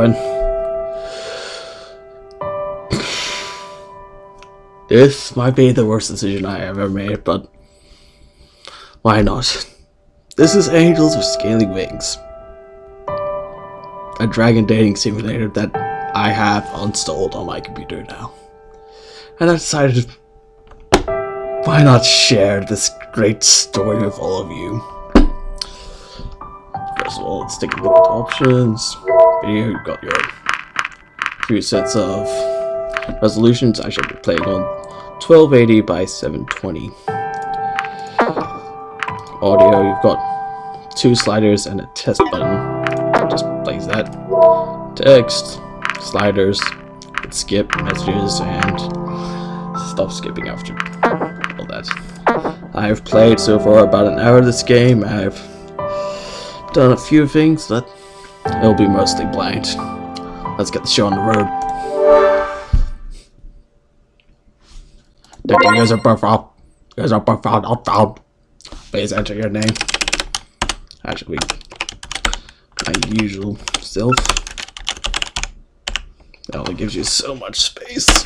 doing? This might be the worst decision I have ever made, but why not? This is Angels with Scaly Wings, a dragon dating simulator that I have installed on my computer now. And I decided, why not share this great story with all of you? First of all, let's take a look at the options. Video, you've got your few sets of resolutions. I should be playing on 1280 by 720. Audio, you've got 2 sliders and a test button. Just place that. Text, sliders, skip messages, and stop skipping after all that. I've played so far about an hour of this game. I've done a few things, but it'll be mostly blind. Let's get the show on the road. The user profile. User profile not found. Please enter your name. Actually, my usual self. It only gives you so much space.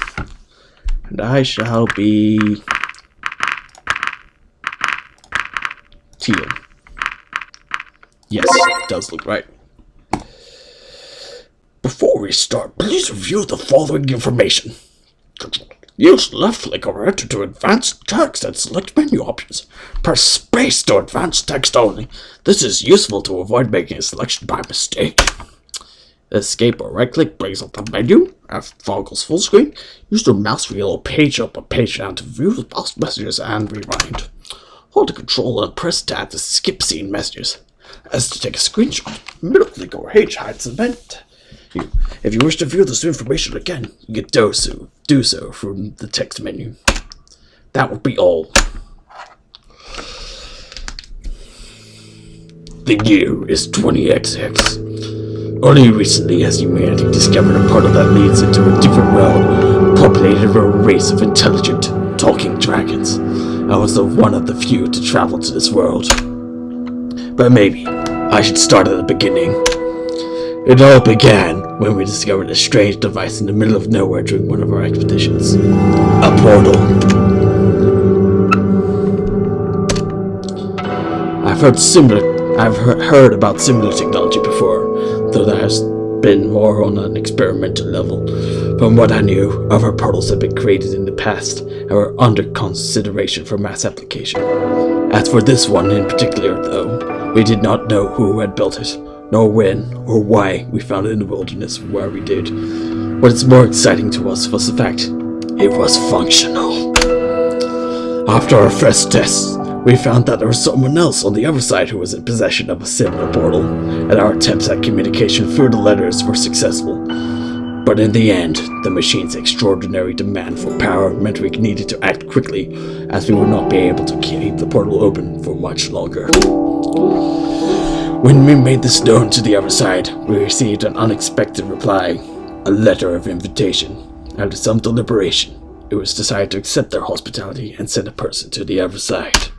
And I shall be teal. Yes, it does look right. Before we start, please review the following information. Use left click or enter to advance text and select menu options. Press space to advance text only. This is useful to avoid making a selection by mistake. Escape or right click brings up the menu. If toggles full screen, use the mouse wheel or page up or page down to view the past messages and rewind. Hold the control and press tab to skip scene messages. As to take a screenshot, middle click or H hides the event. If you wish to view this information again, you can do so from the text menu. That would be all. The year is 20XX. Only recently has humanity discovered a portal that leads into a different world, populated with a race of intelligent, talking dragons. I was one of the few to travel to this world. But maybe I should start at the beginning. It all began when we discovered a strange device in the middle of nowhere during one of our expeditions. A portal. I've heard about similar technology before, though that has been more on an experimental level. From what I knew, other portals had been created in the past and were under consideration for mass application. As for this one in particular, though, we did not know who had built it, nor when or why we found it in the wilderness where we did. What is more exciting to us was the fact it was functional. After our first tests, we found that there was someone else on the other side who was in possession of a similar portal, and our attempts at communication through the letters were successful. But in the end, the machine's extraordinary demand for power meant we needed to act quickly, as we would not be able to keep the portal open for much longer. When we made this known to the other side, we received an unexpected reply, a letter of invitation. After some deliberation, it was decided to accept their hospitality and send a person to the other side.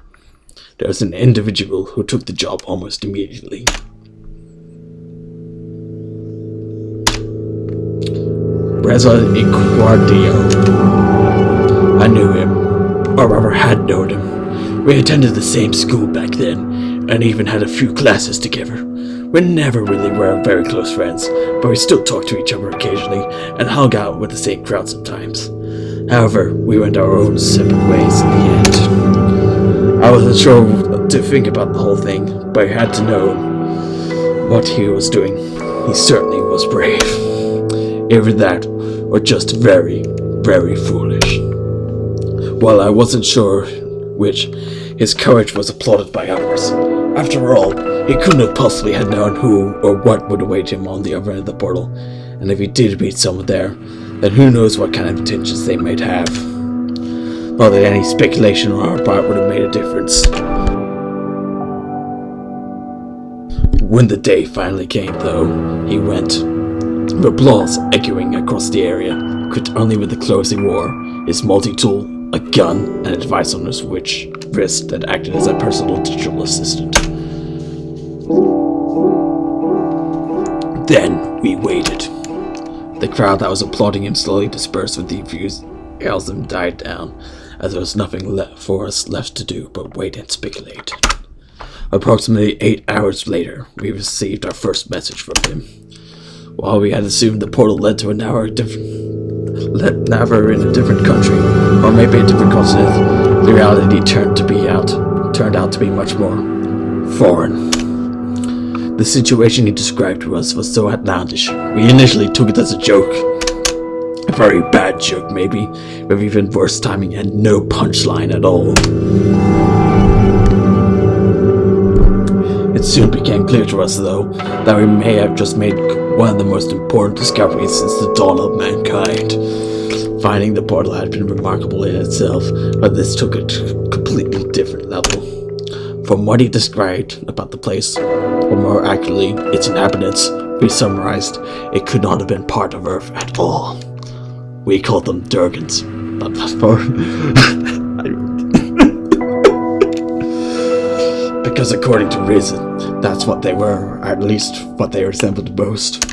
There was an individual who took the job almost immediately. Reza Equardio. I knew him, or rather had known him. We attended the same school back then, and even had a few classes together. We never really were very close friends, but we still talked to each other occasionally and hung out with the same crowd sometimes. However, we went our own separate ways in the end. I wasn't sure what to think about the whole thing, but I had to know what he was doing. He certainly was brave. Either that, or just very, very foolish. While I wasn't sure which, his courage was applauded by others. After all, he couldn't have possibly had known who or what would await him on the other end of the portal, and if he did meet someone there, then who knows what kind of intentions they might have. Not that any speculation on our part would have made a difference. When the day finally came, though, he went. With applause echoing across the area, equipped only with the closing roar, his multi-tool, a gun, and a device on his wrist that acted as a personal digital assistant. Then we waited. The crowd that was applauding him slowly dispersed with the enthusiasm died down, as there was nothing left for us left to do but wait and speculate. Approximately 8 hours later, we received our first message from him. While we had assumed the portal led to never in a different country, or maybe a different continent, the reality turned out to be much more foreign. The situation he described to us was so outlandish, we initially took it as a joke. A very bad joke, maybe, with even worse timing and no punchline at all. It soon became clear to us, though, that we may have just made one of the most important discoveries since the dawn of mankind. Finding the portal had been remarkable in itself, but this took it to a completely different level. From what he described about the place, or more accurately, its inhabitants, we summarized, it could not have been part of Earth at all. We called them Durgans. Not that far. Because according to reason, that's what they were, or at least what they resembled most.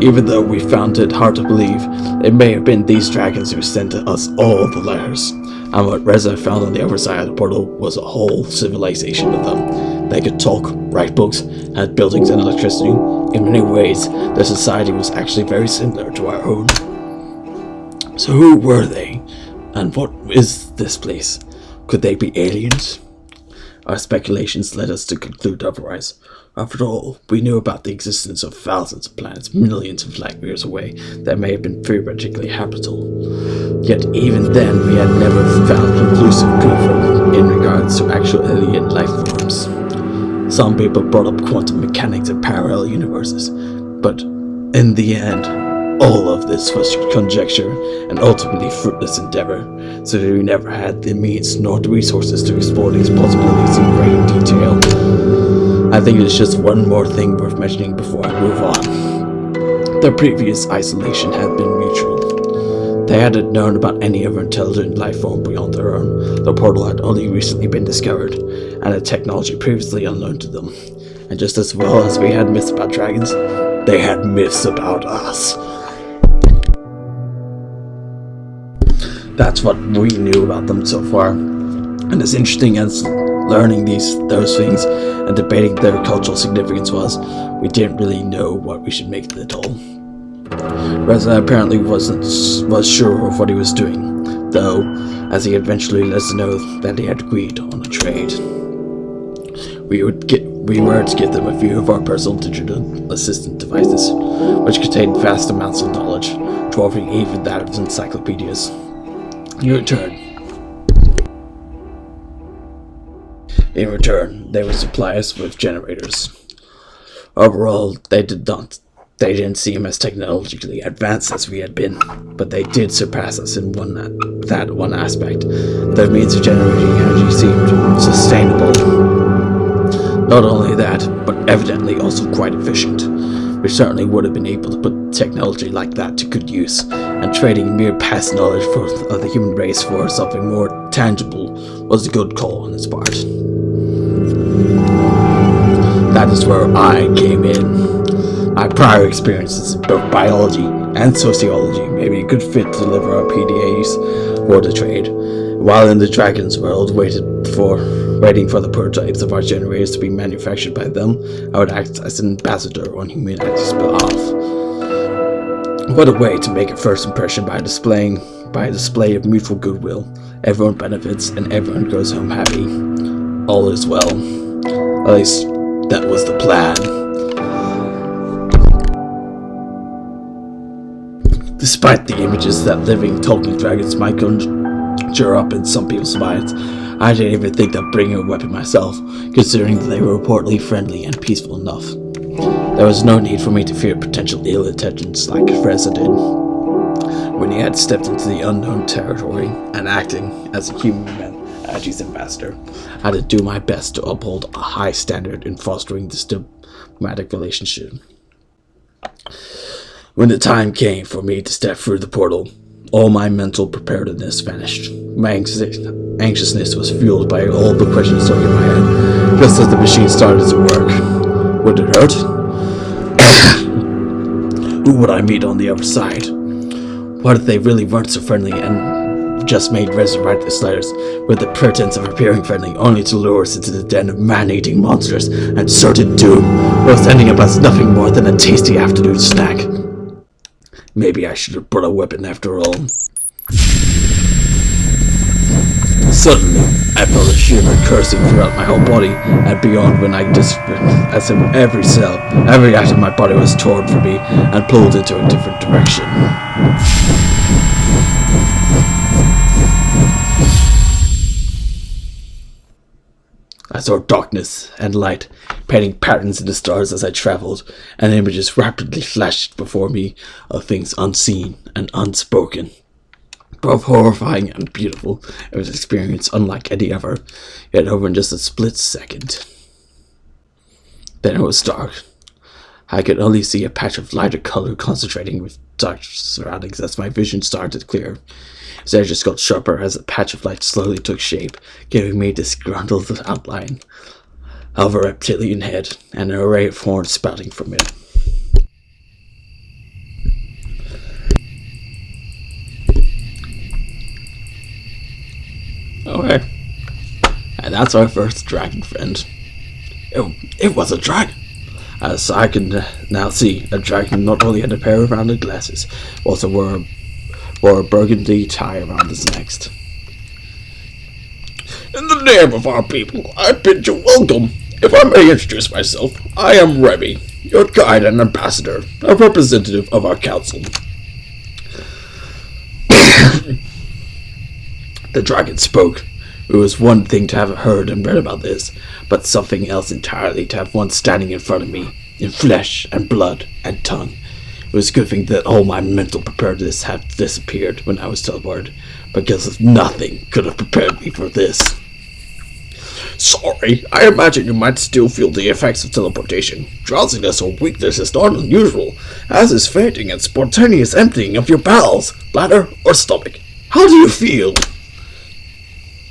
Even though we found it hard to believe, it may have been these dragons who sent us all the letters, and what Reza found on the other side of the portal was a whole civilization of them. They could talk, write books, had buildings and electricity. In many ways, their society was actually very similar to our own. So who were they? And what is this place? Could they be aliens? Our speculations led us to conclude otherwise. After all, we knew about the existence of thousands of planets millions of light years away that may have been theoretically habitable. Yet even then, we had never found conclusive proof in regards to actual alien life forms. Some people brought up quantum mechanics and parallel universes, but in the end, all of this was conjecture and ultimately fruitless endeavor, so that we never had the means nor the resources to explore these possibilities in greater detail. I think there's just one more thing worth mentioning before I move on. Their previous isolation had been mutual. They hadn't known about any other intelligent life form beyond their own. The portal had only recently been discovered, and a technology previously unknown to them. And just as well as we had myths about dragons, they had myths about us. That's what we knew about them so far. And as interesting as learning those things and debating their cultural significance was, we didn't really know what we should make of it all. Reza apparently was sure of what he was doing, though, as he eventually let us know that he had agreed on a trade. We were to give them a few of our personal digital assistant devices, which contained vast amounts of knowledge, dwarfing even that of encyclopedias. In return, they would supply us with generators. Overall, they didn't seem as technologically advanced as we had been, but they did surpass us in that one aspect. Their means of generating energy seemed sustainable. Not only that, but evidently also quite efficient. We certainly would have been able to put technology like that to good use, and trading mere past knowledge of the human race for something more tangible was a good call on its part. That is where I came in. My prior experiences in both biology and sociology made me a good fit to deliver our PDAs for the trade. While in the Dragon's world, waiting for the prototypes of our generators to be manufactured by them, I would act as an ambassador on humanity's behalf. What a way to make a first impression by a display of mutual goodwill. Everyone benefits and everyone goes home happy. All is well. At least, that was the plan. Despite the images that living, talking dragons might conjure up in some people's minds, I didn't even think of bringing a weapon myself, considering that they were reportedly friendly and peaceful enough. There was no need for me to fear potential ill intentions like Reza did. When he had stepped into the unknown territory and acting as a humanity's ambassador, I had to do my best to uphold a high standard in fostering this diplomatic relationship. When the time came for me to step through the portal, all my mental preparedness vanished. My anxiousness was fueled by all the questions stuck in my head, just as the machine started to work. Would it hurt? Who would I meet on the other side? What if they really weren't so friendly and just made Reza write this letters with the pretense of appearing friendly, only to lure us into the den of man-eating monsters and certain doom, both ending up as nothing more than a tasty afternoon snack? Maybe I should have brought a weapon after all. Suddenly, I felt a shiver coursing throughout my whole body and beyond when I disappeared, as if every cell, every atom of my body was torn from me and pulled into a different direction. I saw darkness and light, painting patterns in the stars as I traveled, and images rapidly flashed before me of things unseen and unspoken. Both horrifying and beautiful, it was an experience unlike any other, yet over in just a split second. Then it was dark. I could only see a patch of lighter color concentrating with dark surroundings as my vision started to clear. Its edges got sharper as a patch of light slowly took shape, giving me a disgruntled outline of a reptilian head and an array of horns spouting from it. Okay. And that's our first dragon friend. It was a dragon. As I can now see, a dragon not only had a pair of rounded glasses, also wore a burgundy tie around his neck. In the name of our people, I bid you welcome. If I may introduce myself, I am Remy, your guide and ambassador, a representative of our council. The dragon spoke. It was one thing to have heard and read about this, but something else entirely to have one standing in front of me, in flesh and blood and tongue. It was a good thing that all my mental preparedness had disappeared when I was teleported, because nothing could have prepared me for this. Sorry, I imagine you might still feel the effects of teleportation. Drowsiness or weakness is not unusual, as is fainting and spontaneous emptying of your bowels, bladder, or stomach. How do you feel?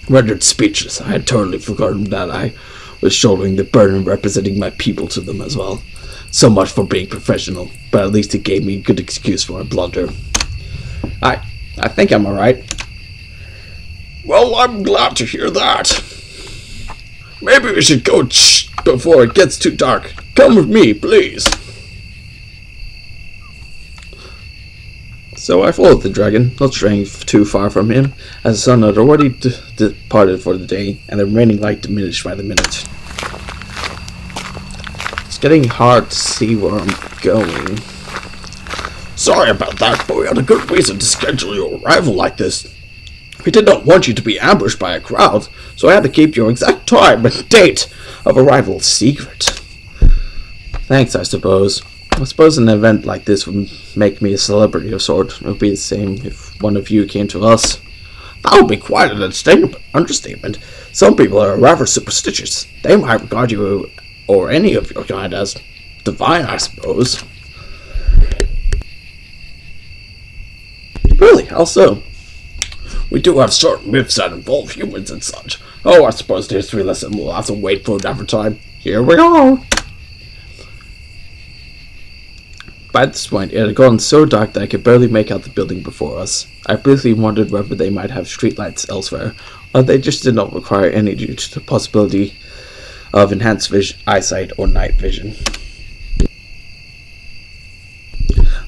Rendered speechless, I had totally forgotten that I was shouldering the burden of representing my people to them as well. So much for being professional, but at least it gave me a good excuse for a blunder. I think I'm alright. Well, I'm glad to hear that. Maybe we should go before it gets too dark. Come with me, please. So I followed the dragon, not straying too far from him, as the sun had already departed for the day, and the remaining light diminished by the minute. It's getting hard to see where I'm going. Sorry about that, but we had a good reason to schedule your arrival like this. We did not want you to be ambushed by a crowd, so I had to keep your exact time and date of arrival secret. Thanks, I suppose. I suppose an event like this would make me a celebrity of sort. It would be the same if one of you came to us. That would be quite an understatement. Some people are rather superstitious. They might regard you or any of your kind as divine, I suppose. Really? How so? We do have certain myths that involve humans and such. Oh, I suppose the history lesson will have to wait for another time. Here we are. By this point, it had gotten so dark that I could barely make out the building before us. I briefly wondered whether they might have streetlights elsewhere, or they just did not require any due to the possibility of enhanced eyesight or night vision.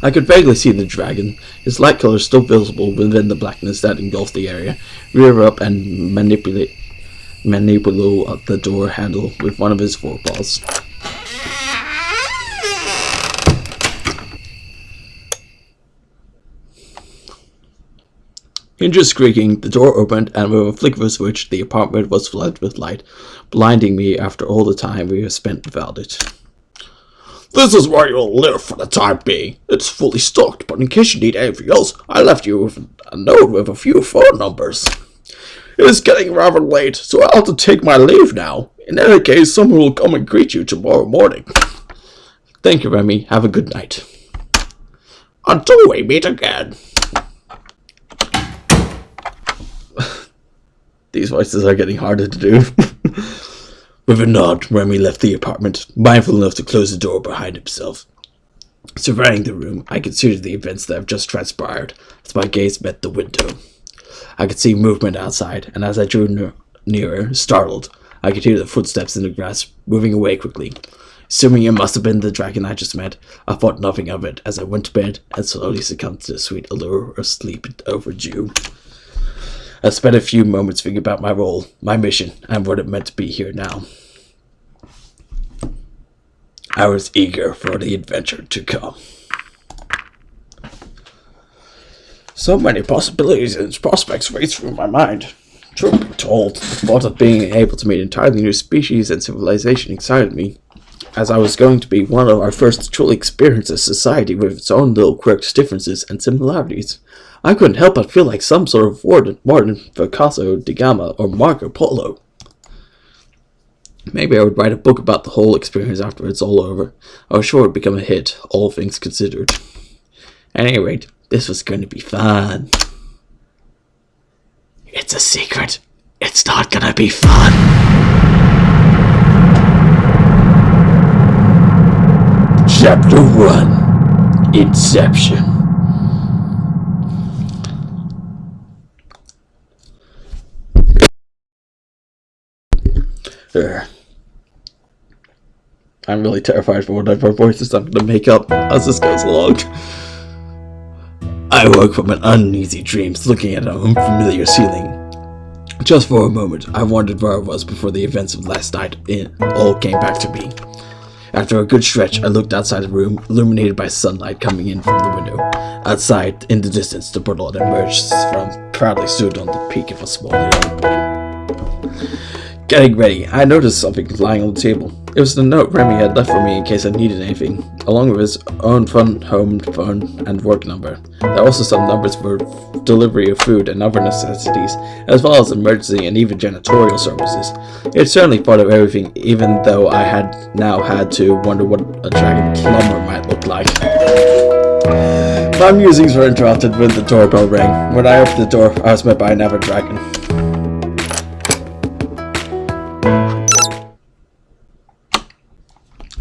I could vaguely see the dragon, his light color still visible within the blackness that engulfed the area, rear up and manipulate the door handle with one of his forepaws. Hinges squeaking, the door opened, and with a flick of a switch, the apartment was flooded with light, blinding me after all the time we have spent without it. This is where you'll live for the time being. It's fully stocked, but in case you need anything else, I left you with a note with a few phone numbers. It is getting rather late, so I'll have to take my leave now. In any case, someone will come and greet you tomorrow morning. Thank you, Remy. Have a good night. Until we meet again. These voices are getting harder to do. With a nod, Remy left the apartment, mindful enough to close the door behind himself. Surveying the room, I considered the events that have just transpired as my gaze met the window. I could see movement outside, and as I drew nearer, startled, I could hear the footsteps in the grass moving away quickly. Assuming it must have been the dragon I just met, I thought nothing of it as I went to bed and slowly succumbed to the sweet allure of sleep overdue. I spent a few moments thinking about my role, my mission, and what it meant to be here now. I was eager for the adventure to come. So many possibilities and prospects raced through my mind. Truth be told, the thought of being able to meet entirely new species and civilization excited me, as I was going to be one of our first to truly experience a society with its own little quirks, differences, and similarities. I couldn't help but feel like some sort of modern Picasso, da Gama, or Marco Polo. Maybe I would write a book about the whole experience after it's all over. I was sure it would become a hit, all things considered. At any rate, this was going to be fun. It's a secret. It's not gonna be fun. Chapter 1. Inception. I'm really terrified for whatever voices I'm gonna make up as this goes along. I woke from an uneasy dream looking at an unfamiliar ceiling. Just for a moment, I wondered where I was before the events of last night all came back to me. After a good stretch, I looked outside the room, illuminated by sunlight coming in from the window. Outside, in the distance, the portal had emerged from proudly stood on the peak of a small hill. Getting ready, I noticed something lying on the table. It was the note Remy had left for me in case I needed anything, along with his own home phone and work number. There were also some numbers for delivery of food and other necessities, as well as emergency and even janitorial services. It certainly thought of everything, even though I had now had to wonder what a dragon plumber might look like. My musings were interrupted when the doorbell rang. When I opened the door, I was met by another dragon.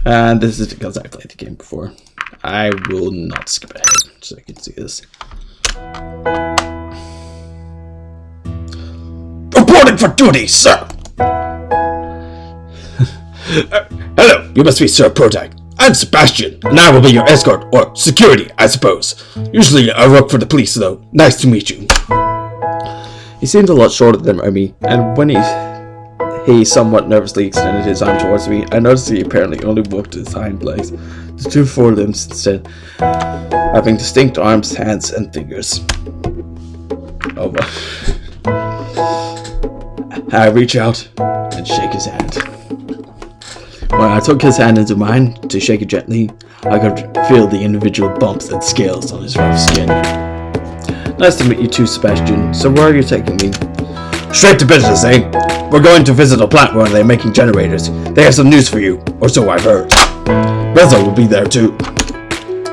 And this is because I played the game before. I will not skip ahead so you can see this. Reporting for duty, sir! Hello, you must be Sir Protag. I'm Sebastian, and I will be your escort, or security, I suppose. Usually I work for the police, though. Nice to meet you. He seemed a lot shorter than Remy, and when he somewhat nervously extended his arm towards me, I noticed he apparently only walked his hind legs, the two forelimbs instead having distinct arms, hands, and fingers. Oh, I reach out and shake his hand. When I took his hand into mine to shake it gently, I could feel the individual bumps and scales on his rough skin. Nice to meet you too, Sebastian. So where are you taking me? Straight to business, eh? We're going to visit a plant where they're making generators. They have some news for you, or so I've heard. Reza will be there too.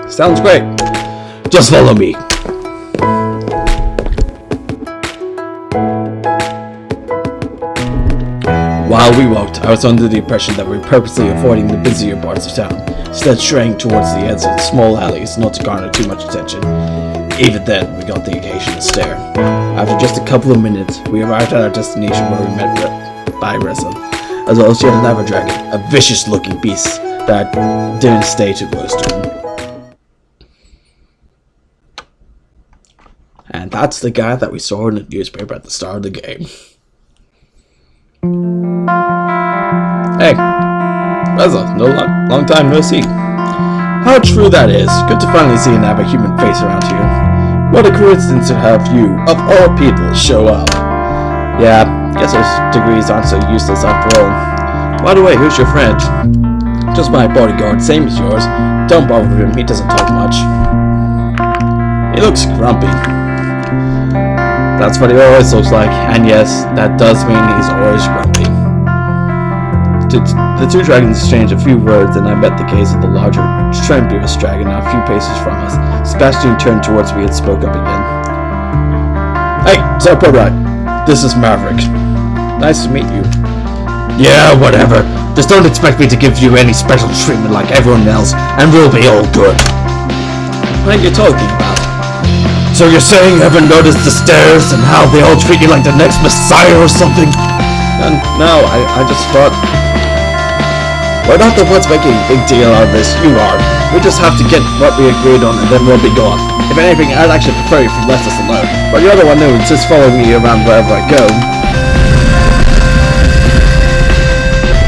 Sounds great. Just follow me. While we walked, I was under the impression that we were purposely avoiding the busier parts of town, instead straying towards the ends of the small alleys not to garner too much attention. Even then, we got the occasional stare. After just a couple of minutes, we arrived at our destination where we met by Reza, as well as yet another dragon, a vicious-looking beast that didn't stay too close to him. And that's the guy that we saw in the newspaper at the start of the game. Hey, Reza, long time no see. How true that is. Good to finally see and have a human face around here. What a coincidence to have you, of all people, show up. Yeah, guess those degrees aren't so useless after all. By the way, who's your friend? Just my bodyguard, same as yours. Don't bother him, he doesn't talk much. He looks grumpy. That's what he always looks like, and yes, that does mean he's always grumpy. The two dragons exchanged a few words, and I met the gaze of the larger, tremulous dragon a few paces from us. Sebastian turned towards me and spoke up again. Hey, Sir Protag, this is Maverick. Nice to meet you. Yeah, whatever. Just don't expect me to give you any special treatment like everyone else, and we'll be all good. What are you talking about? So you're saying you haven't noticed the stairs and how they all treat you like the next messiah or something? No, I just thought... We're not the ones making a big deal out of this, you are. We just have to get what we agreed on and then we'll be gone. If anything, I'd actually prefer if you left us alone. But you're the one who just follow me around wherever I go.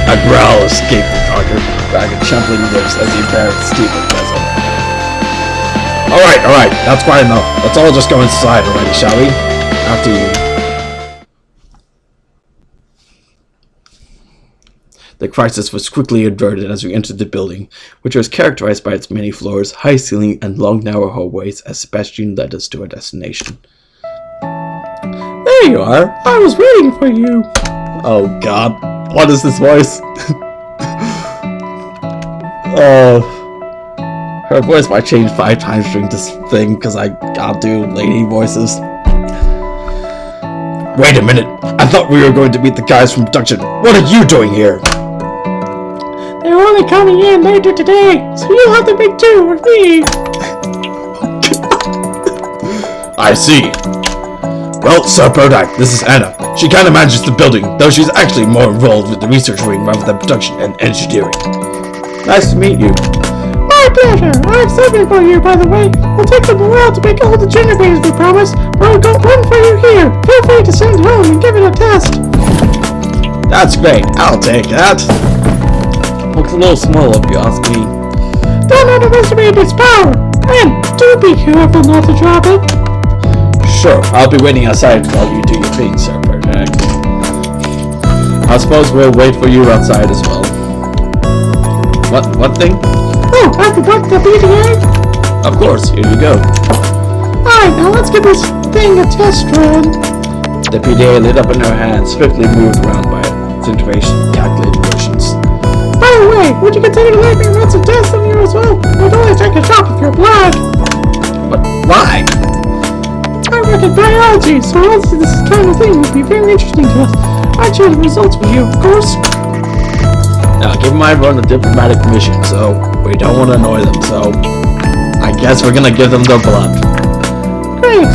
A growl escaped the talker, cracking champling lips as he bared Steve and Reza. Alright, that's quite enough. Let's all just go inside already, shall we? After you. The crisis was quickly averted as we entered the building, which was characterized by its many floors, high ceiling, and long narrow hallways as Sebastian led us to our destination. There you are! I was waiting for you! Oh god, what is this voice? Oh... Her voice might change 5 times during this thing, because I can't do lady voices. Wait a minute! I thought we were going to meet the guys from production. What are you doing here? They're only coming in later today, so you'll have the big tour with me. I see. Well, Sir Product, this is Anna. She kind of manages the building, though she's actually more involved with the research wing rather than production and engineering. Nice to meet you. My pleasure. I have something for you, by the way. It'll take them a while to make all the generators we promised, but I've got one for you here. Feel free to send it home and give it a test. That's great. I'll take that. Looks a little small if you ask me. Don't underestimate its power. And do be careful not to drop it. Sure, I'll be waiting outside while you do your thing, Sir Project. I suppose we'll wait for you outside as well. What thing? Oh, I forgot the PDA. Of course, here you go. Alright, now let's give this thing a test run. The PDA lit up in her hand, swiftly moved around by its integration calculated motions. By the way, would you consider letting me run some tests on you as well? I'd only take a shot if you're blind. But why? I work in biology, so honestly this kind of thing would be very interesting to us. I'd share the results with you, of course. Now, given my run a diplomatic mission, so we don't want to annoy them, so I guess we're gonna give them their blood. Great!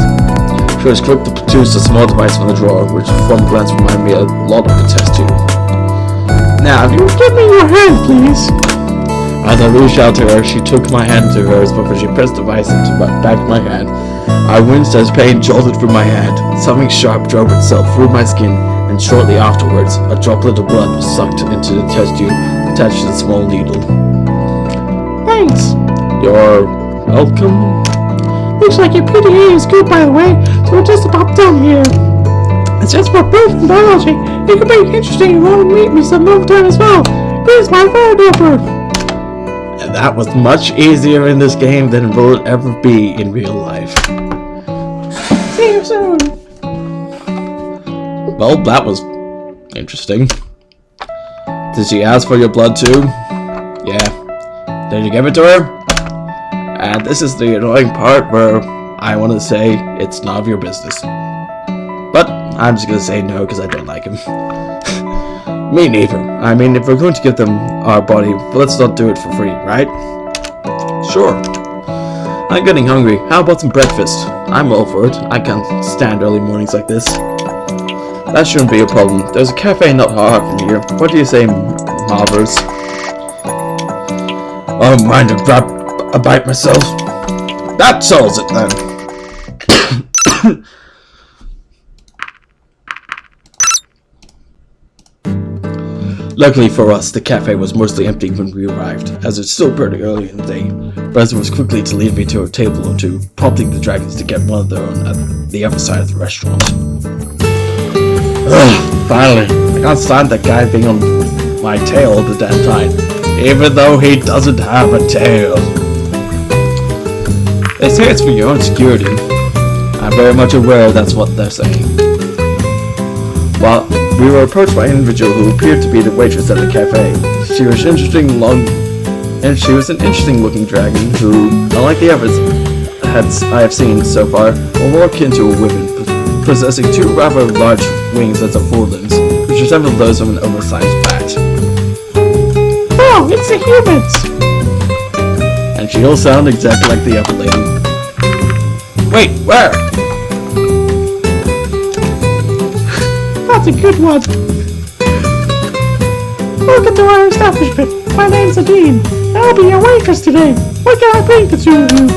She was quick to produce a small device from the drawer, which from a glance reminded me a lot of the test tube. Now, if you would give me your hand, please. As I reached out to her, she took my hand to hers, but when she pressed the device into the back of my hand, I winced as pain jolted through my hand. Something sharp drove itself through my skin, and shortly afterwards, a droplet of blood was sucked into the test tube attached to the small needle. Thanks. You're welcome. Looks like your PDA is good, by the way, so we're just about done here. It's just for proof in biology. It could be interesting if you want to meet me some other time as well. Here's my phone number. And that was much easier in this game than it will ever be in real life. See you soon. Well, that was interesting. Did she ask for your blood too? Yeah. Did you give it to her? And this is the annoying part where I want to say it's none of your business. But I'm just going to say no because I don't like him. Me neither. I mean, if we're going to give them our body, let's not do it for free, right? Sure. I'm getting hungry. How about some breakfast? I'm all for it. I can't stand early mornings like this. That shouldn't be a problem. There's a cafe not far from here. What do you say, Marvers? Oh, mind to grab a bite myself. That solves it then. Luckily for us, the cafe was mostly empty when we arrived, as it's still pretty early in the day. Reza was quickly to lead me to a table or two, prompting the dragons to get one of their own at the other side of the restaurant. Ugh, finally. I can't stand that guy being on my tail all the damn time, even though he doesn't have a tail. They say it's for your own security. I'm very much aware that's what they're saying. Well, we were approached by an individual who appeared to be the waitress at the cafe. She was an interesting looking dragon who, unlike the others I have seen so far, were more akin to a woman, possessing 2 rather large wings as of forelimbs, which resembled those of an oversized bat. Oh, it's the humans! And she all sound exactly like the other lady. Wait, where? That's a good one. Welcome to our establishment. My name's Adine. I'll be your waitress today. What can I bring the two of you?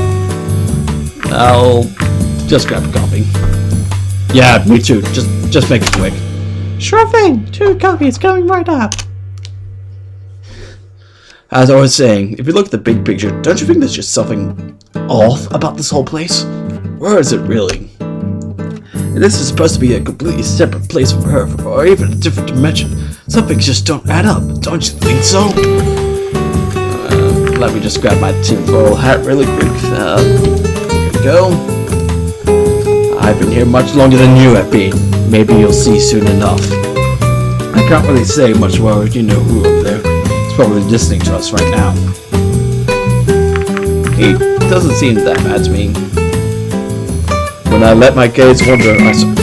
I'll just grab a coffee. Yeah, me too. Just make it quick. Sure thing. 2 coffees coming right up. As I was saying, if you look at the big picture, don't you think there's just something off about this whole place? Or is it really? This is supposed to be a completely separate place from Earth, or even a different dimension. Some things just don't add up, don't you think so? Let me just grab my tinfoil hat really quick. Here we go. I've been here much longer than you have been. Maybe you'll see soon enough. I can't really say much more if you know who over there. He's probably listening to us right now. He doesn't seem that bad to me. When I let my gaze wander, I saw...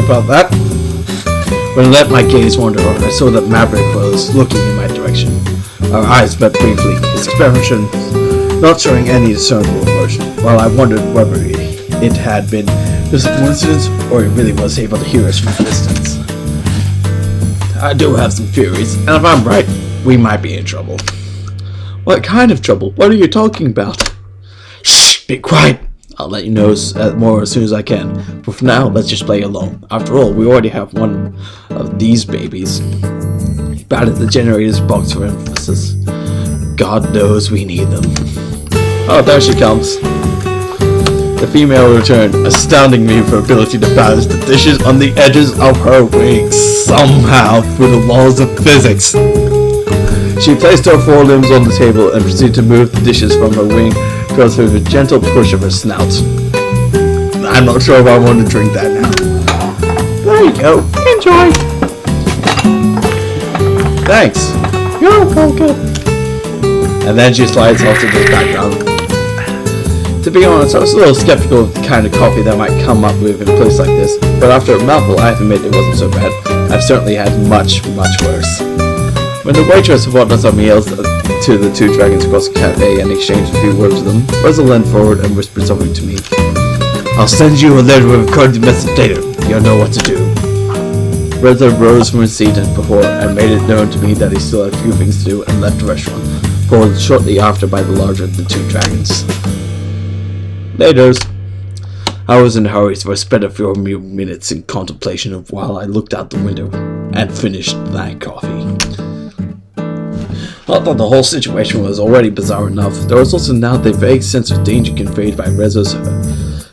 About that. When I let my gaze wander, I saw that Maverick was looking in my direction. Our eyes met briefly, his expression not showing any discernible emotion, while I wondered whether it had been just a coincidence or he really was able to hear us from a distance. I do have some theories, and if I'm right, we might be in trouble. What kind of trouble? What are you talking about? Shh! Be quiet! I'll let you know more as soon as I can. But for now, let's just play alone. After all, we already have one of these babies. He batted the generator's box for emphasis. God knows we need them. Oh, there she comes. The female returned, astounding me with her ability to balance the dishes on the edges of her wings, somehow through the laws of physics. She placed her forelimbs on the table and proceeded to move the dishes from her wing towards her with a gentle push of her snout. I'm not sure if I want to drink that now. There you go. Enjoy. Thanks. You're welcome. And then she slides off to the background. To be honest, I was a little skeptical of the kind of coffee that I might come up with in a place like this, but after a mouthful, I have to admit it wasn't so bad. I've certainly had much, much worse. When the waitress brought us our meals to the 2 dragons across the cafe and exchanged a few words with them, Reza leaned forward and whispered something to me. I'll send you a letter with a coded message later. You'll know what to do. Reza rose from his seat and made it known to me that he still had a few things to do and left the restaurant, followed shortly after by the larger of the 2 dragons. Laters. I was in a hurry, so I spent a few minutes in contemplation of while I looked out the window and finished that coffee. Not that the whole situation was already bizarre enough, there was also now the vague sense of danger conveyed by Reza's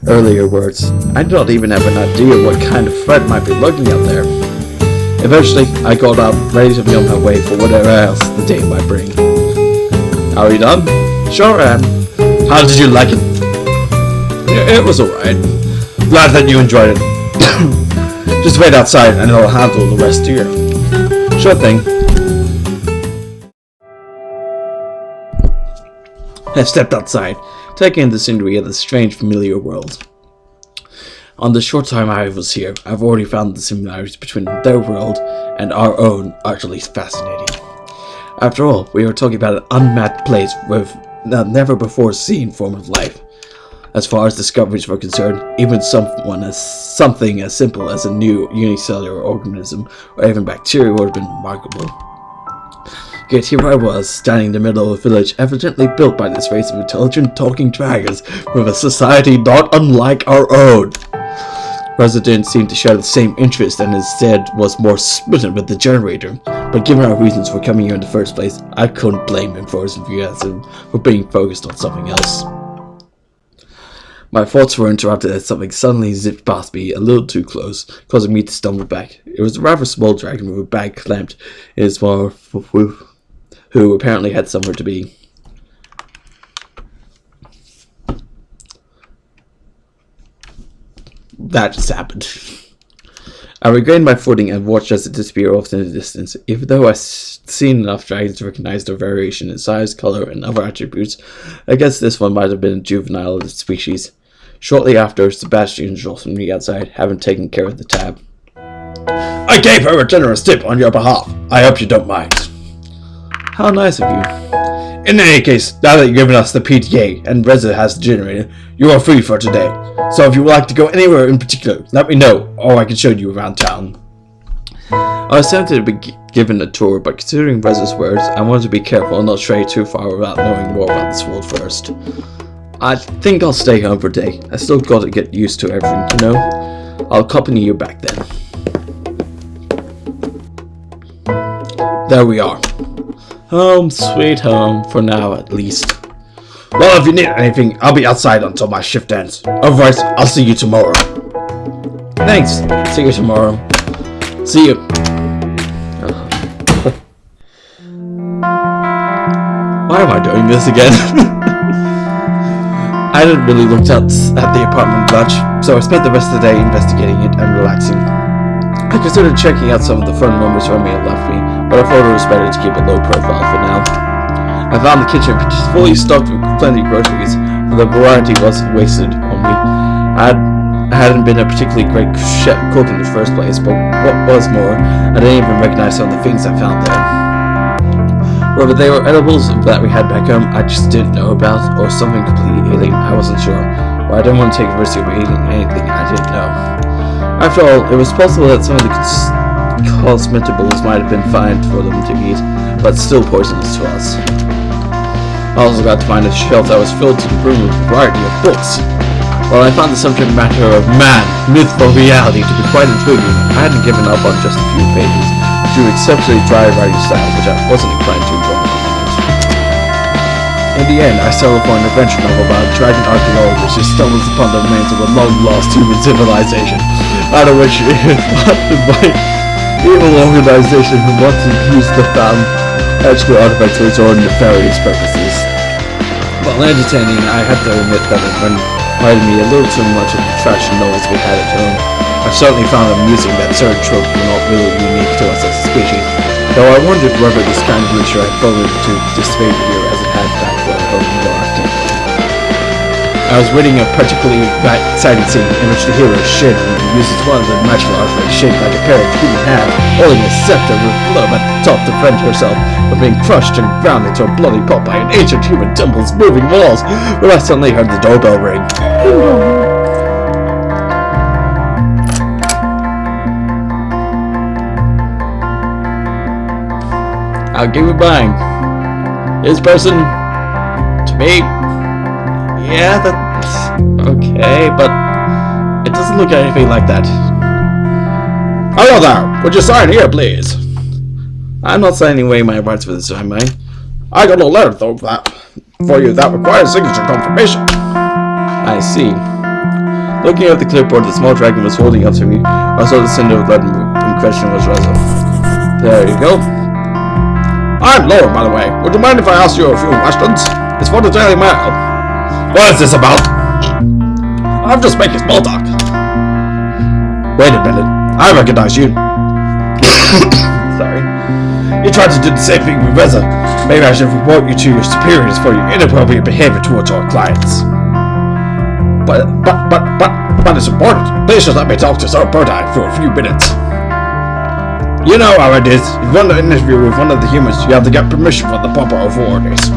earlier words. I did not even have an idea what kind of threat might be lurking out there. Eventually, I got up, ready to be on my way for whatever else the day might bring. Are you done? Sure am. How did you like it? It was alright. Glad that you enjoyed it. Just wait outside and I'll handle the rest here. Sure thing. I stepped outside, taking in the scenery of the strange familiar world. On the short time I was here, I've already found the similarities between their world and our own utterly fascinating. After all, we are talking about an unmapped place with a never-before-seen form of life. As far as discoveries were concerned, even something as simple as a new unicellular organism or even bacteria would have been remarkable. Yet here I was, standing in the middle of a village evidently built by this race of intelligent talking dragons with a society not unlike our own. Reza didn't seem to share the same interest and instead was more smitten with the generator, but given our reasons for coming here in the first place, I couldn't blame him for his enthusiasm for being focused on something else. My thoughts were interrupted as something suddenly zipped past me a little too close, causing me to stumble back. It was a rather small dragon with a bag clamped in his mouth, who apparently had somewhere to be. That just happened. I regained my footing and watched as it disappeared off in the distance. Even though I've seen enough dragons to recognize their variation in size, color, and other attributes, I guess this one might have been a juvenile of the species. Shortly after, Sebastian jostled me outside, having taken care of the tab. I gave her a generous tip on your behalf. I hope you don't mind. How nice of you. In any case, now that you've given us the PTA and Reza has the generator, you are free for today. So if you would like to go anywhere in particular, let me know, or I can show you around town. I was tempted to be given a tour, but considering Reza's words, I wanted to be careful and not stray too far without knowing more about this world first. I think I'll stay home for a day. I still got to get used to everything, you know? I'll accompany you back then. There we are. Home, sweet home, for now at least. Well, if you need anything, I'll be outside until my shift ends. Otherwise, I'll see you tomorrow. Thanks. See you tomorrow. See you. Why am I doing this again? I hadn't really looked at the apartment much, so I spent the rest of the day investigating it and relaxing. I considered checking out some of the fun moments Romeo left me, but I thought it was better to keep a low profile for now. I found the kitchen fully stocked with plenty of groceries, for the variety wasn't wasted on me. I hadn't been a particularly great cook in the first place, but what was more, I didn't even recognize some of the things I found there. Whether they were edibles that we had back home I just didn't know about, or something completely alien, I wasn't sure, but I didn't want to take a risk of eating anything I didn't know. After all, it was possible that some of the cosmeticables might have been fine for them to eat, but still poisonous to us. I also got to find a shelf that was filled to the brim with a variety of books. While I found the subject matter of man, myth, or reality to be quite intriguing, I hadn't given up on just a few pages, due to exceptionally dry writing style, which I wasn't inclined to enjoy at the moment. In the end, I settled for an adventure novel about a dragon archaeologist who stumbles upon the remains of a long-lost human civilization, out of which it was funded by evil organization who wants to use the found magical artifacts for its own nefarious purposes. While entertaining, I had to admit that it reminded me a little too much of the trash and noise we had at home. I certainly found it amusing that certain tropes were not really unique to us as a species, though I wondered whether this kind of nature had fallen into disfavor as it had back when home in Arctic. I was reading a particularly exciting scene in which the hero Shin uses one of the magical artifacts shaped like a pair of human hands, holding a scepter with glove at the top to defend herself from being crushed and ground into a bloody pulp by an ancient human temple's moving walls, when I suddenly heard the doorbell ring. I'll give you mine. This person, to me, yeah, that's okay, but it doesn't look anything like that. Hello there, would you sign here, please? I'm not signing away my rights for this time, mine. I got a letter, though, for you that requires signature confirmation. I see. Looking at the clipboard the small dragon was holding up to me, I saw the sender of letter in question was Reza. There you go. I'm Laura, by the way. Would you mind if I ask you a few questions? It's for the Daily Mail. What is this about? I'm just making small talk. Wait a minute. I recognize you. Sorry. You tried to do the same thing with Reza. Maybe I should report you to your superiors for your inappropriate behavior towards our clients. But it's important. Please just let me talk to Sir Birdeye for a few minutes. You know how it is. If you want to interview with one of the humans, you have to get permission from the proper authorities.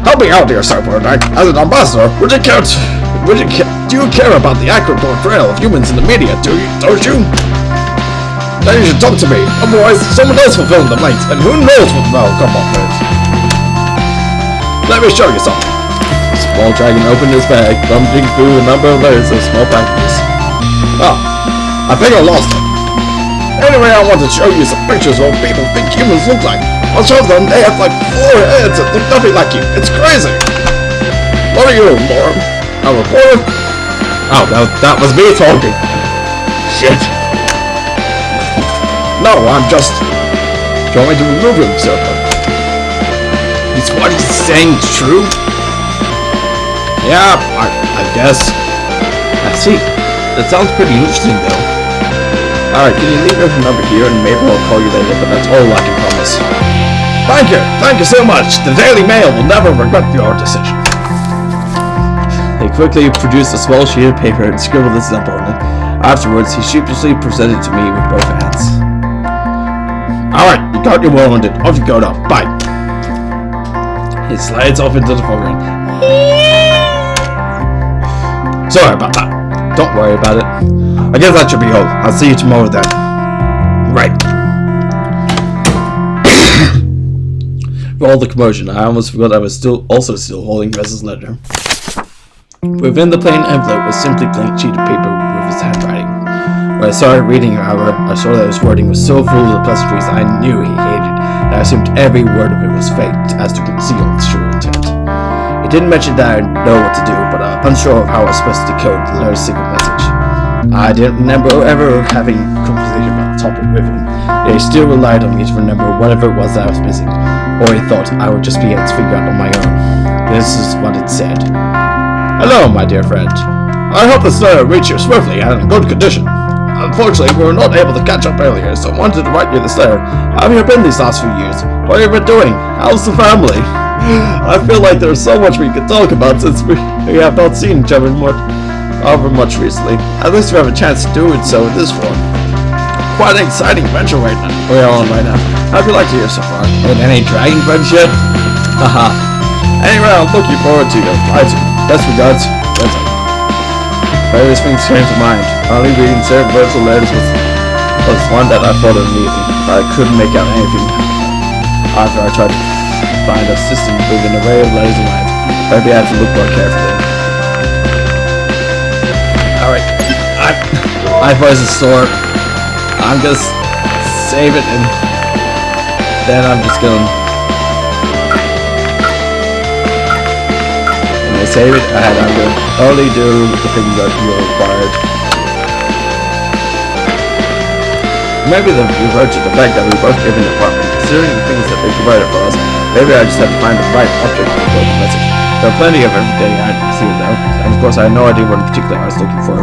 Help me out here, Sir Birdeye. As an ambassador, do you care about the accurate portrayal of humans in the media, don't you? Then you should talk to me, otherwise someone else will fill in the blanks, and who knows what they'll come up with. Let me show you something. The small dragon opened his bag, rummaging through a number of layers of small packages. Oh, I think I lost it. Anyway, I want to show you some pictures of what people think humans look like. I'll show them they have like 4 heads and look nothing like you. It's crazy. What are you, Lauren? A reporter? Oh, that was me talking. Shit. No, I'm just trying to remove him, sir. Is what he's saying true? Yeah, I guess. I see. That sounds pretty interesting, though. Alright, can you leave your number here and maybe I'll call you later, but that's all I can promise. Thank you so much. The Daily Mail will never regret your decision. He quickly produced a small sheet of paper and scribbled his number on it. Afterwards, he sheepishly presented it to me with both hands. Alright, you got your wounded. Off you go now. Bye. He slides off into the foreground. Sorry about that. Don't worry about it. I guess that should be all. I'll see you tomorrow then. Right. For all the commotion, I almost forgot I was still holding Reza's letter. Within the plain envelope was simply a plain sheet of paper with his handwriting. When I started reading, however, I saw that his wording was so full of the pleasantries I knew he hated that I assumed every word of it was faked as to conceal its true intent. He didn't mention that I know what to do, but I was unsure of how I was supposed to decode the letter's secret message. I didn't remember ever having a conversation about the topic with him, yet he still relied on me to remember whatever it was that I was missing, or he thought I would just be able to figure out on my own. This is what it said. Hello, my dear friend. I hope this letter reached you swiftly and in good condition. Unfortunately, we were not able to catch up earlier, so I wanted to write you this letter. How have you been these last few years? What have you been doing? How's the family? I feel like there's so much we could talk about since we have not seen each other much recently. At least we have a chance to do it so in this form. Quite an exciting adventure we're on right now. How'd you like to hear so far? And any dragon friends yet? Haha. Anyway, I'm looking forward to your reply soon. Best regards, Reza. Various things came to mind. Only reading certain verbal letters was one that I thought of immediately, but I couldn't make out anything. After I tried to find a system with an array of letters and lines, maybe I had to look more carefully. Alright, my voice is sore. I'm gonna save it and then I'm just gonna... When I save it, I'm gonna only do the things that you are required. Maybe the revert to the fact that we both live in an apartment, considering the things that they provided for us. Maybe I just have to find the right object to encode the message. There are plenty of everyday items here though, and of course I had no idea what in particular I was looking for.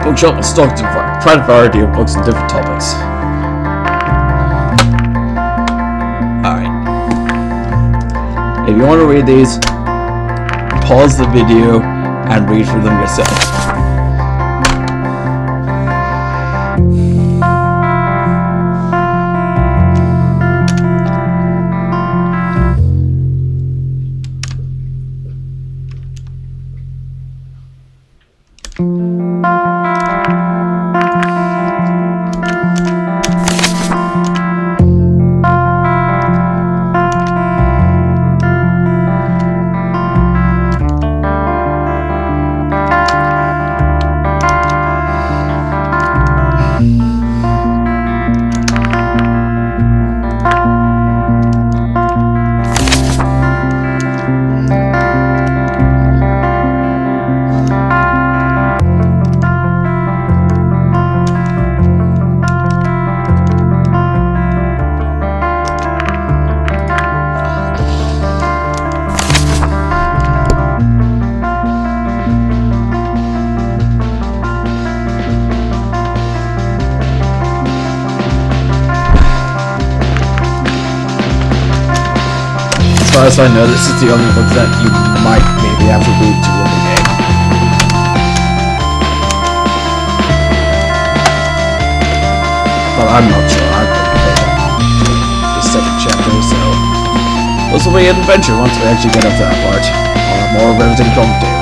Bookshop was stocked with a quite a variety of books on different topics. Alright. If you want to read these, pause the video and read through them yourself. far as I know, this is the only book that you might maybe have to read to win the game. But I'm not sure. I've played the second chapter, so this will be an adventure once we actually get up to that part. I'll have more of everything commentary.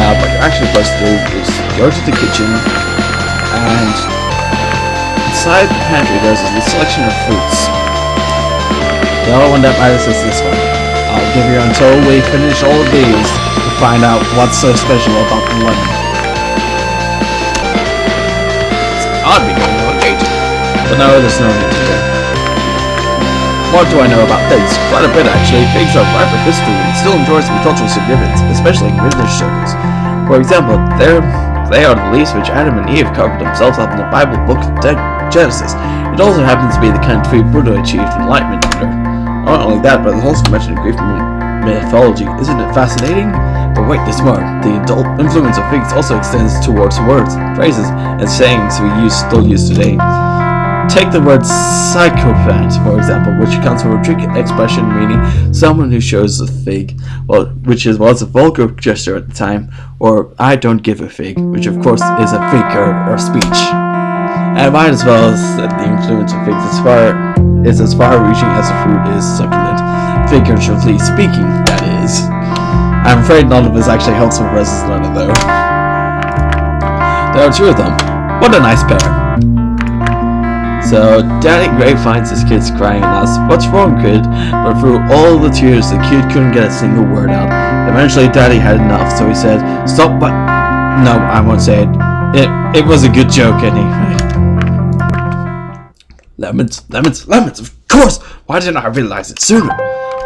Now, what you're actually supposed to do is go to the kitchen, and inside the pantry there's a selection of fruits. The only one that matters is this one. I'll give you until we finish all of these to find out what's so special about the lemon. I'd be going to eat, but no, there's no need to do. What do I know about figs? Quite a bit actually. Figs are ripe with history and still enjoy some cultural significance, especially in religious circles. For example, they are the leaves which Adam and Eve covered themselves up in the Bible book of Genesis. It also happens to be the kind of tree Buddha achieved enlightenment under. Not only that, but it's also mentioned in Greek mythology. Isn't it fascinating? But wait, there's more. The adult influence of figs also extends towards words, phrases, and sayings we still use today. Take the word psychopath, for example, which comes from a trick expression meaning someone who shows a fig, well, which was a vulgar gesture at the time, or I don't give a fig, which of course is a figure of speech. And I might as well say the influence of figs is as far-reaching as the fruit is succulent, figuratively speaking, that is. I'm afraid none of this actually helps with Reza's letter, though. There are two of them. What a nice pair. So, Daddy Gray finds his kids crying and asks, "What's wrong, kid?" But through all the tears, the kid couldn't get a single word out. Eventually, Daddy had enough, so he said, "Stop, but..." No, I won't say it. It was a good joke, anyway. Lemons, lemons, lemons, of course! Why didn't I realize it sooner?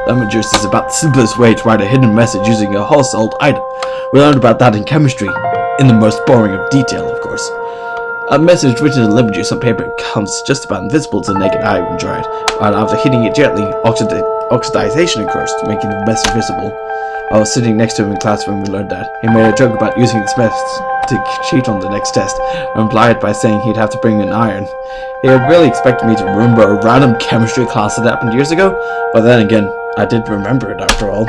Lemon juice is about the simplest way to write a hidden message using a household item. We learned about that in chemistry, in the most boring of detail, of course. A message written in lemon juice on paper becomes just about invisible to the naked eye when dried, but after hitting it gently, oxidization occurs, making the message visible. I was sitting next to him in class when we learned that. He made a joke about using this method to cheat on the next test, and implied by saying he'd have to bring an iron. He had really expected me to remember a random chemistry class that happened years ago, but then again, I did remember it after all.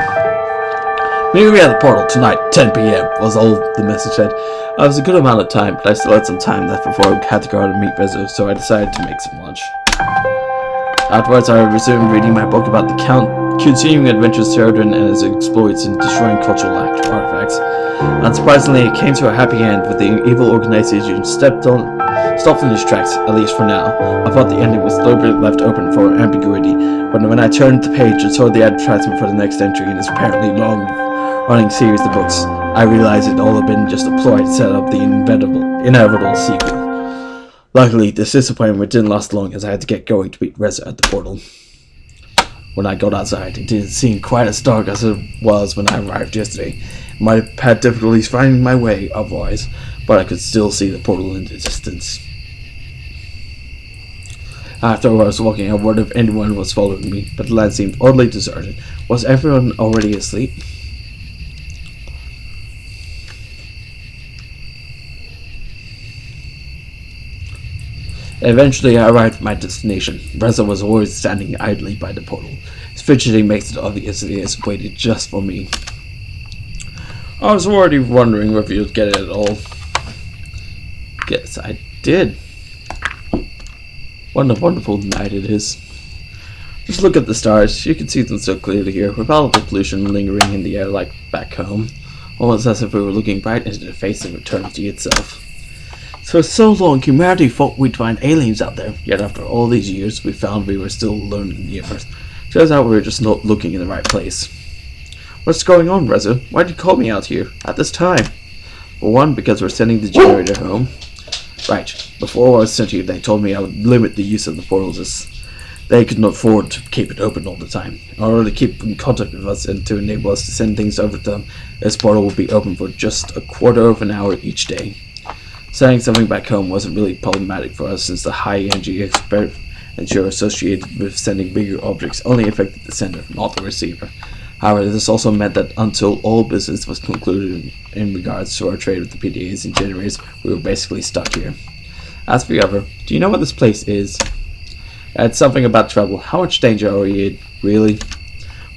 Meet me at the portal tonight, 10 p.m. was all the message said. I was a good amount of time, but I still had some time left before I had to go out and meet Rezo, so I decided to make some lunch. Afterwards, I resumed reading my book about the continuing adventures of Sergal and his exploits in destroying cultural artifacts. Unsurprisingly, it came to a happy end, with the evil organization stopped in its tracks, at least for now. I thought the ending was deliberately left open for ambiguity, but when I turned the page and saw the advertisement for the next entry in this apparently long-running series of books, I realized it all had been just a ploy to set up the inevitable sequel. Luckily, this disappointment didn't last long, as I had to get going to meet Reza at the portal. When I got outside, it didn't seem quite as dark as it was when I arrived yesterday. I might have had difficulties finding my way otherwise, but I could still see the portal in the distance. After I was walking, I wondered if anyone was following me, but the land seemed oddly deserted. Was everyone already asleep? Eventually, I arrived at my destination. Reza was always standing idly by the portal. His fidgeting makes it obvious that he has waited just for me. I was already wondering if you'd get it at all. Yes, I did. What a wonderful night it is. Just look at the stars. You can see them so clearly here, with all the pollution lingering in the air like back home. Almost as if we were looking right into the face of eternity itself. For so long, humanity thought we'd find aliens out there, yet after all these years, we found we were still alone in the universe. Turns out we were just not looking in the right place. What's going on, Reza? Why'd you call me out here, at this time? For one, because we're sending the generator home. Right, before I was sent here, they told me I would limit the use of the portals, as they could not afford to keep it open all the time. In order to keep in contact with us and to enable us to send things over to them, this portal would be open for just a quarter of an hour each day. Sending something back home wasn't really problematic for us, since the high energy expenditure associated with sending bigger objects only affected the sender, not the receiver. However, this also meant that until all business was concluded in regards to our trade with the PDAs and generators, we were basically stuck here. As for the other, do you know what this place is? It's something about trouble. How much danger are you in, really?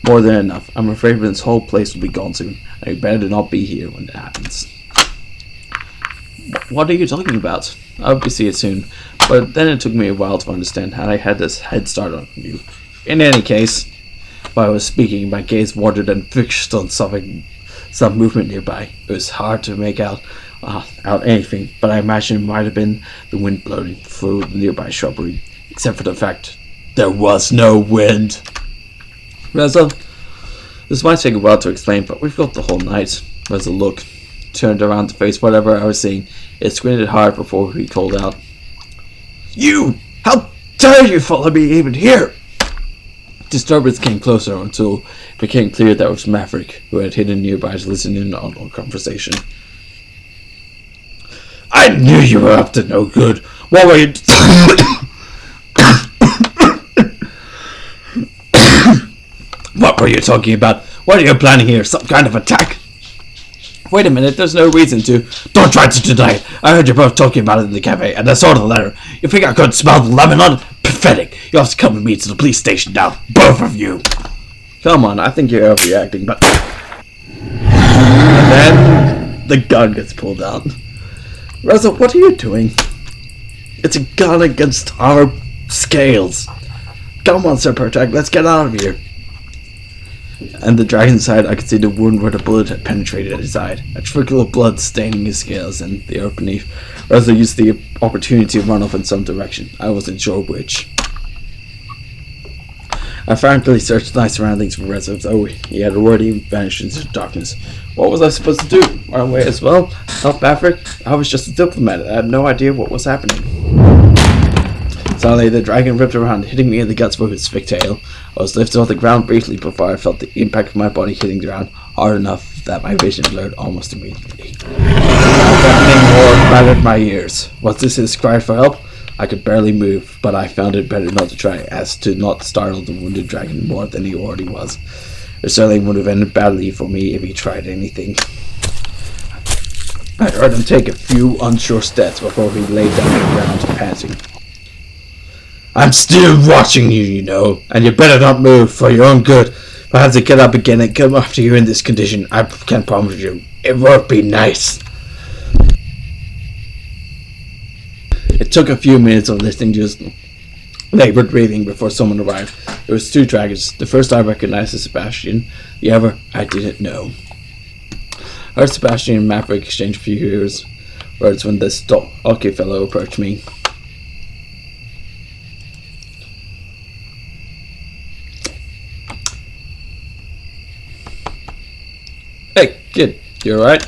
More than enough. I'm afraid this whole place will be gone soon, and you better not be here when it happens. What are you talking about? I hope you see it soon. But then it took me a while to understand how I had this head start on you. In any case, while I was speaking, my gaze wandered and fixed on some movement nearby. It was hard to make out anything, but I imagine it might have been the wind blowing through the nearby shrubbery, except for the fact there was no wind. Reza, this might take a while to explain, but we've got the whole night. Reza looked, turned around to face whatever I was seeing. It squinted hard before he called out, "You! How dare you follow me even here?" Disturbance came closer until it became clear that it was Maverick, who had hidden nearby to listen in on our conversation. "I knew you were up to no good. What were you..." "What were you talking about? What are you planning here? Some kind of attack?" "Wait a minute, there's no reason to..." "Don't try to deny it. I heard you both talking about it in the cafe, and I saw the letter. You think I couldn't smell the lemon on it? Pathetic. You have to come with me to the police station now. Both of you." "Come on, I think you're overreacting, but..." And then the gun gets pulled out. "Reza, what are you doing?" "It's a gun against our scales. Come on, Sir Pertag, let's get out of here." And the dragon's side, I could see the wound where the bullet had penetrated his side, a trickle of blood staining his scales and the earth beneath. Reza used the opportunity to run off in some direction. I wasn't sure which. I frantically searched my surroundings for Reza, though he had already vanished into the darkness. What was I supposed to do? Run away as well? Help Maverick? I was just a diplomat. I had no idea what was happening. Suddenly, the dragon ripped around, hitting me in the guts with its thick tail. I was lifted off the ground briefly before I felt the impact of my body hitting the ground hard enough that my vision blurred almost immediately. A deafening roar battered my ears. Was this his cry for help? I could barely move, but I found it better not to try, as to not startle the wounded dragon more than he already was. It certainly would have ended badly for me if he tried anything. I heard him take a few unsure steps before he lay down on the ground, panting. "I'm still watching you, you know, and you better not move for your own good. If I have to get up again and come after you in this condition, I can promise you, it won't be nice." It took a few minutes of listening to his labored breathing before someone arrived. There was two dragons. The first I recognized as Sebastian, the other I didn't know. I heard Sebastian and Maverick exchange a few words when this stocky fellow approached me. "Hey, kid, you alright?"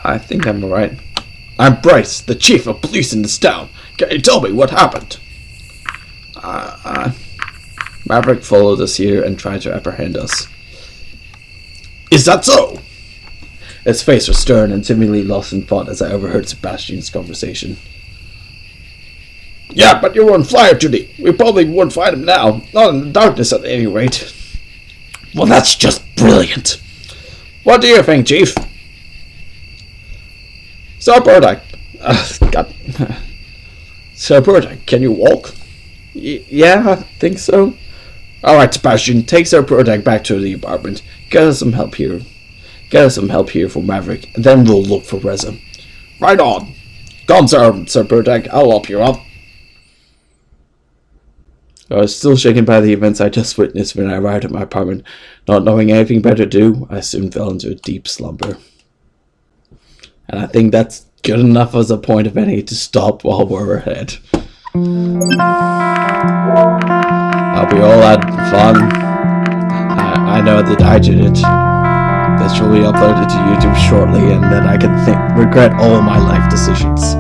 I think I'm alright. "I'm Bryce, the chief of police in this town. Can you tell me what happened?" Maverick followed us here and tried to apprehend us. "Is that so?" His face was stern and seemingly lost in thought as I overheard Sebastian's conversation. "Yeah, but you were on flyer duty. We probably wouldn't find him now. Not in the darkness at any rate." "Well, that's just brilliant. What do you think, Chief?" "Sir Burdock, Sir Burdock, can you walk?" Yeah, I think so." "Alright, Sebastian, take Sir Burdock back to the apartment. Get us some help here. Get us some help here for Maverick, and then we'll look for Reza." "Right on. Come, Sir Burdock, I'll help you up." I was still shaken by the events I just witnessed when I arrived at my apartment. Not knowing anything better to do, I soon fell into a deep slumber. And I think that's good enough as a point of any to stop while we're ahead. Hope you all had fun. I know that I did it. This will be uploaded to YouTube shortly, and then I can regret all my life decisions.